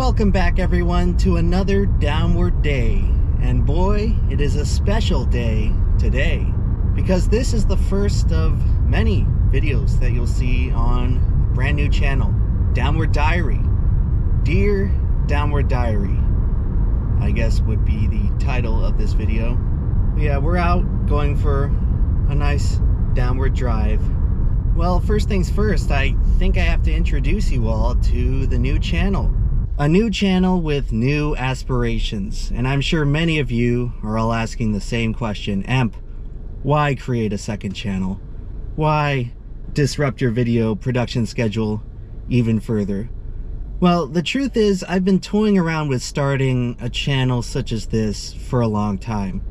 Welcome back everyone to another Downward Day. And boy, it is a special day today because this is the first of many videos that you'll see on a brand new channel, Downward Diary. Dear Downward Diary, I guess would be the title of this video. Yeah, we're out going for a nice downward drive. Well, first things first, I think I have to introduce you all to the new channel. A new channel with new aspirations, and I'm sure many of you are all asking the same question. Emp, why create a second channel? Why disrupt your video production schedule even further? Well, the truth is I've been toying around with starting a channel such as this for a long time.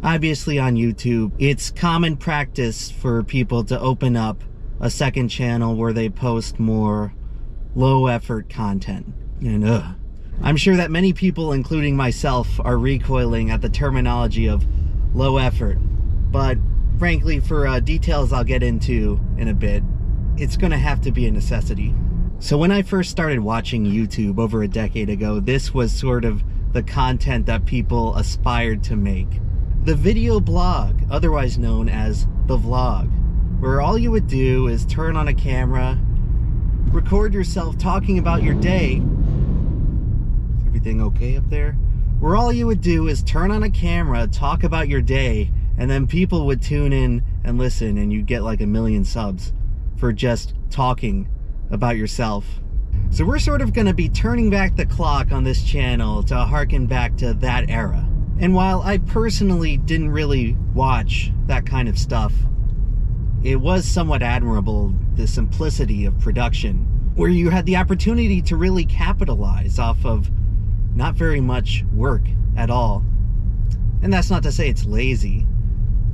Obviously on YouTube, it's common practice for people to open up a second channel where they post more low effort content. And I'm sure that many people, including myself, are recoiling at the terminology of low effort. But frankly, for details I'll get into in a bit, it's gonna have to be a necessity. So when I first started watching YouTube over a decade ago, this was sort of the content that people aspired to make. The video blog, otherwise known as the vlog, where all you would do is turn on a camera, record yourself talking about your day. Everything okay up there? Where all you would do is turn on a camera, talk about your day, and then people would tune in and listen, and you'd get like 1 million subs for just talking about yourself. So we're sort of going to be turning back the clock on this channel to harken back to that era. And while I personally didn't really watch that kind of stuff, it was somewhat admirable, the simplicity of production, where you had the opportunity to really capitalize off of not very much work at all. And that's not to say it's lazy.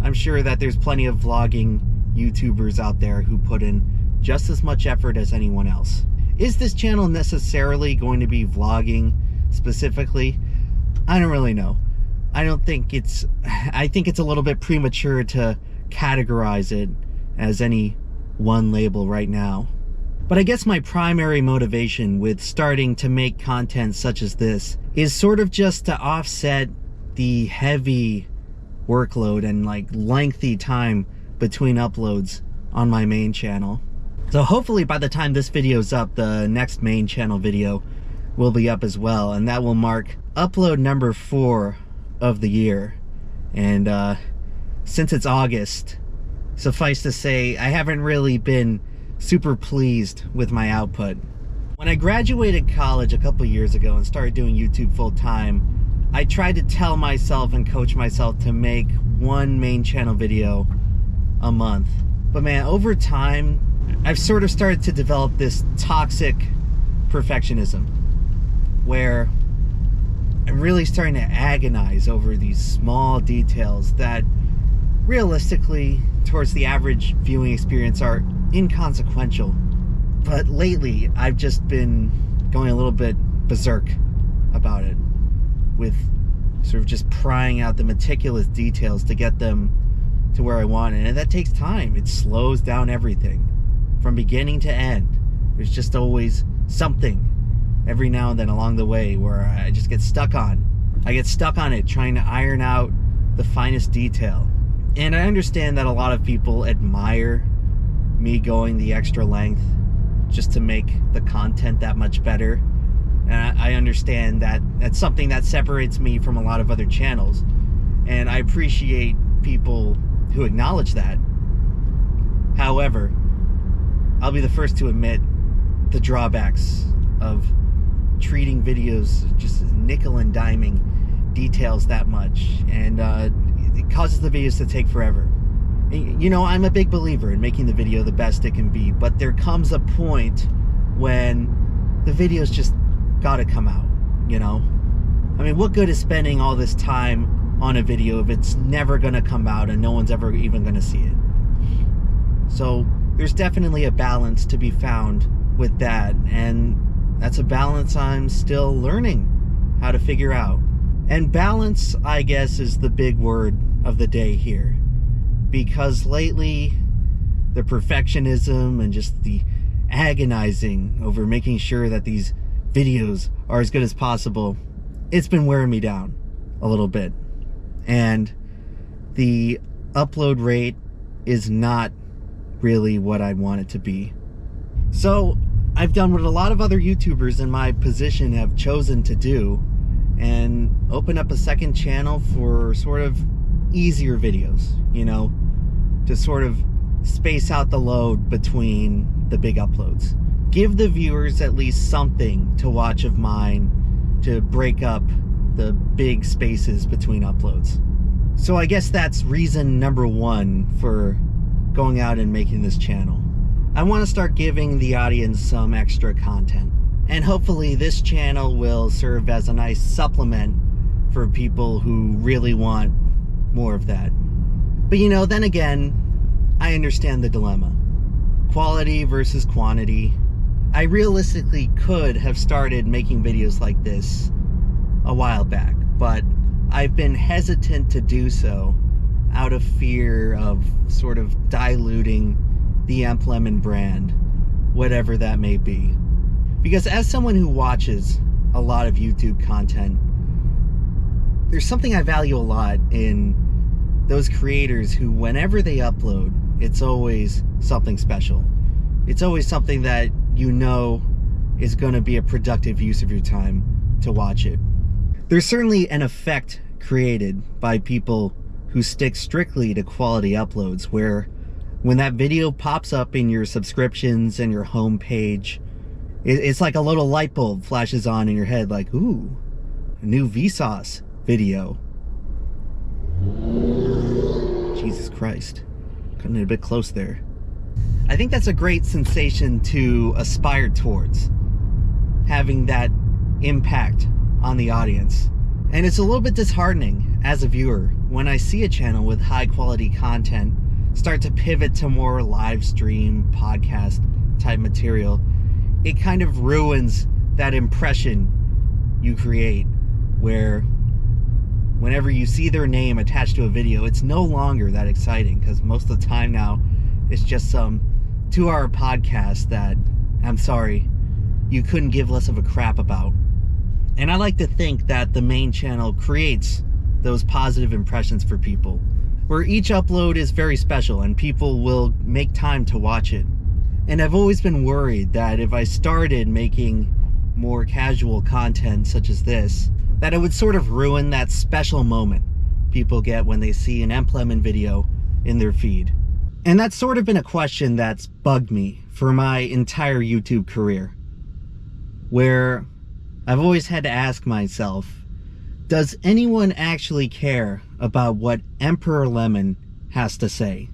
I'm sure that there's plenty of vlogging YouTubers out there who put in just as much effort as anyone else. Is this channel necessarily going to be vlogging specifically? I don't really know. I think it's a little bit premature to categorize it as any one label right now. But I guess my primary motivation with starting to make content such as this is sort of just to offset the heavy workload and like lengthy time between uploads on my main channel. So hopefully by the time this video's up, the next main channel video will be up as well, and that will mark upload number 4 of the year. And since it's August, suffice to say, I haven't really been super pleased with my output. When I graduated college a couple years ago and started doing YouTube full time, I tried to tell myself and coach myself to make 1 main channel video a month. But man, over time, I've sort of started to develop this toxic perfectionism where I'm really starting to agonize over these small details that realistically, towards the average viewing experience, are inconsequential. But lately I've just been going a little bit berserk about it, with sort of just prying out the meticulous details to get them to where I want it. And that takes time. It slows down everything from beginning to end. There's just always something every now and then along the way where I just get stuck on. I get stuck on it, trying to iron out the finest detail. And I understand that a lot of people admire me going the extra length just to make the content that much better. And I understand that that's something that separates me from a lot of other channels. And I appreciate people who acknowledge that. However, I'll be the first to admit the drawbacks of treating videos just nickel and diming details that much. And it causes the videos to take forever. You know, I'm a big believer in making the video the best it can be, but there comes a point when the video's just gotta come out, you know? I mean, what good is spending all this time on a video if it's never gonna come out and no one's ever even gonna see it? So there's definitely a balance to be found with that, and that's a balance I'm still learning how to figure out. And balance, I guess, is the big word of the day here. Because lately, the perfectionism and just the agonizing over making sure that these videos are as good as possible, it's been wearing me down a little bit. And the upload rate is not really what I want it to be. So I've done what a lot of other YouTubers in my position have chosen to do, and open up a second channel for sort of easier videos, you know, to sort of space out the load between the big uploads. Give the viewers at least something to watch of mine to break up the big spaces between uploads. So I guess that's reason number one for going out and making this channel. I want to start giving the audience some extra content, and hopefully this channel will serve as a nice supplement for people who really want more of that. But you know, then again, I understand the dilemma. Quality versus quantity. I realistically could have started making videos like this a while back, but I've been hesitant to do so out of fear of sort of diluting the Emp Lemon brand, whatever that may be. Because as someone who watches a lot of YouTube content, there's something I value a lot in those creators who, whenever they upload, it's always something special. It's always something that you know is going to be a productive use of your time to watch it. There's certainly an effect created by people who stick strictly to quality uploads, where when that video pops up in your subscriptions and your home page, it's like a little light bulb flashes on in your head, like, ooh, a new Vsauce video. Jesus Christ, cutting it a bit close there. I think that's a great sensation to aspire towards, having that impact on the audience. And it's a little bit disheartening as a viewer when I see a channel with high quality content start to pivot to more live stream, podcast type material. It kind of ruins that impression you create, where whenever you see their name attached to a video, it's no longer that exciting, because most of the time now it's just some 2-hour podcast that, I'm sorry, you couldn't give less of a crap about. And I like to think that the main channel creates those positive impressions for people, where each upload is very special and people will make time to watch it. And I've always been worried that if I started making more casual content such as this, that it would sort of ruin that special moment people get when they see an Emp Lemon video in their feed. And that's sort of been a question that's bugged me for my entire YouTube career, where I've always had to ask myself, does anyone actually care about what Emperor Lemon has to say?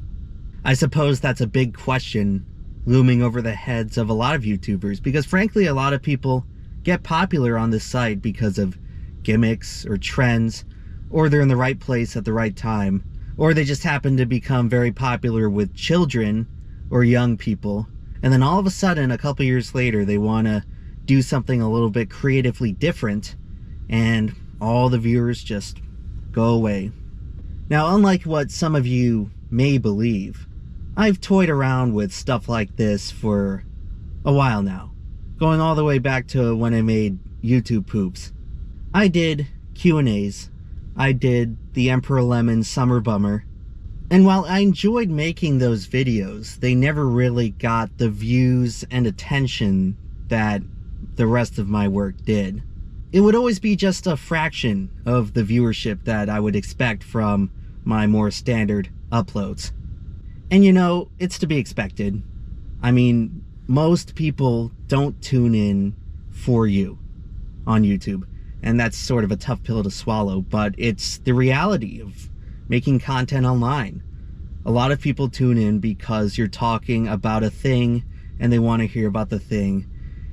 I suppose that's a big question looming over the heads of a lot of YouTubers, because frankly, a lot of people get popular on this site because of gimmicks or trends, or they're in the right place at the right time, or they just happen to become very popular with children or young people, and then all of a sudden, a couple years later, they want to do something a little bit creatively different, and all the viewers just go away. Now, unlike what some of you may believe, I've toyed around with stuff like this for a while now, going all the way back to when I made YouTube Poops. I did Q&As, I did the Emperor Lemon Summer Bummer, and while I enjoyed making those videos, they never really got the views and attention that the rest of my work did. It would always be just a fraction of the viewership that I would expect from my more standard uploads. And you know, it's to be expected. I mean, most people don't tune in for you on YouTube, and that's sort of a tough pill to swallow, but it's the reality of making content online. A lot of people tune in because you're talking about a thing and they want to hear about the thing,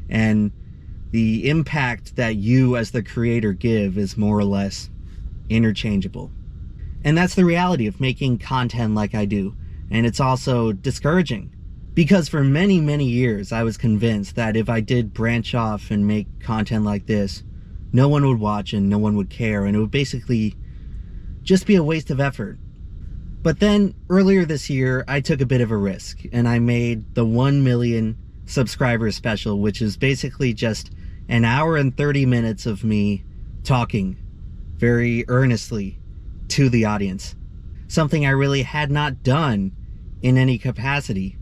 and the impact that you as the creator give is more or less interchangeable. And that's the reality of making content like I do. And it's also discouraging, because for many, many years I was convinced that if I did branch off and make content like this, no one would watch and no one would care, and it would basically just be a waste of effort. But then earlier this year, I took a bit of a risk and I made the 1 million subscriber special, which is basically just an hour and 30 minutes of me talking very earnestly to the audience. Something I really had not done in any capacity.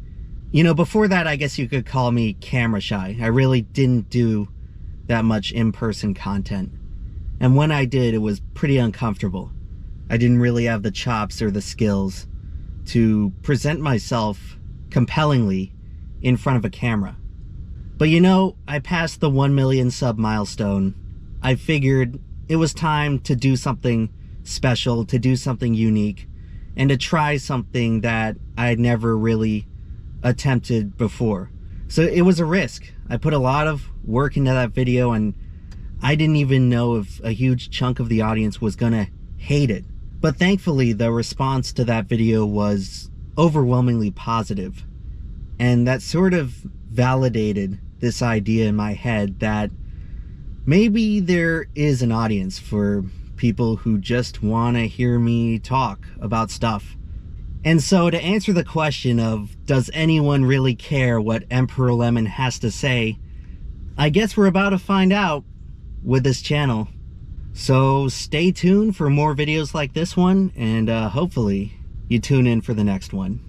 You know, before that, I guess you could call me camera shy. I really didn't do that much in-person content. And when I did, it was pretty uncomfortable. I didn't really have the chops or the skills to present myself compellingly in front of a camera. But you know, I passed the 1 million sub milestone. I figured it was time to do something special, to do something unique, and to try something that I had never really attempted before. So it was a risk. I put a lot of work into that video, and I didn't even know if a huge chunk of the audience was gonna hate it. But thankfully, the response to that video was overwhelmingly positive. And that sort of validated this idea in my head that maybe there is an audience for people who just want to hear me talk about stuff. And so to answer the question of, does anyone really care what Emperor Lemon has to say? I guess we're about to find out with this channel. So stay tuned for more videos like this one, and hopefully you tune in for the next one.